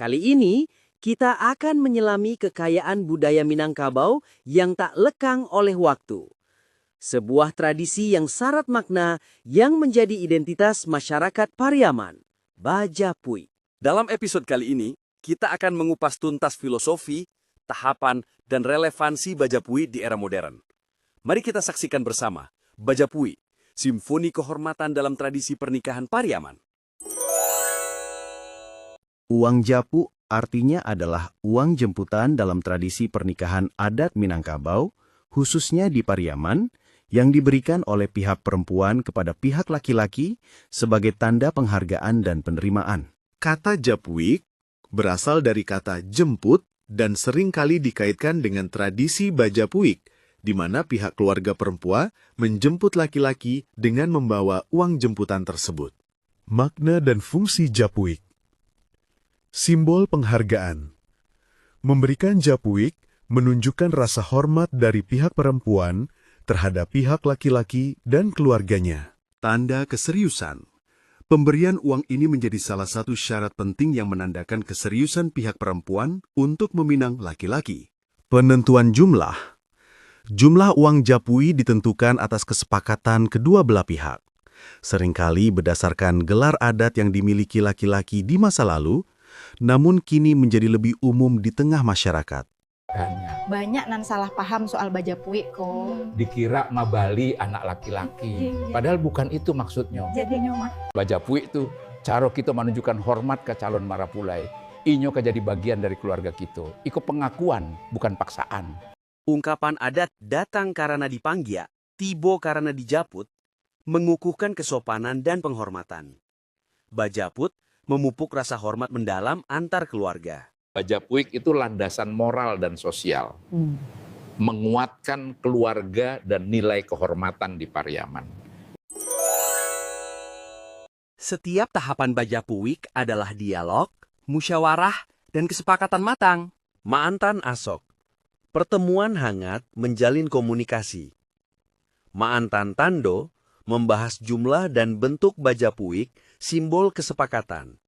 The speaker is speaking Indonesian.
Kali ini, kita akan menyelami kekayaan budaya Minangkabau yang tak lekang oleh waktu. Sebuah tradisi yang syarat makna yang menjadi identitas masyarakat Pariaman, Bajapui. Dalam episode kali ini, kita akan mengupas tuntas filosofi, tahapan, dan relevansi Bajapui di era modern. Mari kita saksikan bersama Bajapui, simfoni kehormatan dalam tradisi pernikahan Pariaman. Uang japu artinya adalah uang jemputan dalam tradisi pernikahan adat Minangkabau, khususnya di Pariaman, yang diberikan oleh pihak perempuan kepada pihak laki-laki sebagai tanda penghargaan dan penerimaan. Kata japuik berasal dari kata jemput dan seringkali dikaitkan dengan tradisi bajapuik, di mana pihak keluarga perempuan menjemput laki-laki dengan membawa uang jemputan tersebut. Makna dan fungsi japuik. Simbol penghargaan. Memberikan japuik menunjukkan rasa hormat dari pihak perempuan terhadap pihak laki-laki dan keluarganya. Tanda keseriusan. Pemberian uang ini menjadi salah satu syarat penting yang menandakan keseriusan pihak perempuan untuk meminang laki-laki. Penentuan jumlah. Jumlah uang japui ditentukan atas kesepakatan kedua belah pihak. Seringkali berdasarkan gelar adat yang dimiliki laki-laki di masa lalu, namun kini menjadi lebih umum di tengah masyarakat. Banyak nan salah paham soal bajapui kok. Dikira mabali anak laki-laki. Padahal bukan itu maksudnya. Bajapui itu cara kita menunjukkan hormat ke calon marapulai. Inyo ke jadi bagian dari keluarga kita. Iko pengakuan, bukan paksaan. Ungkapan adat datang karena dipanggil, tibo karena dijaput, mengukuhkan kesopanan dan penghormatan. Bajaput memupuk rasa hormat mendalam antar keluarga. Bajapuik itu landasan moral dan sosial. Menguatkan keluarga dan nilai kehormatan di Pariaman. Setiap tahapan Bajapuik adalah dialog, musyawarah, dan kesepakatan matang. Maantan asok. Pertemuan hangat menjalin komunikasi. Maantan tando membahas jumlah dan bentuk Bajapuik, simbol kesepakatan.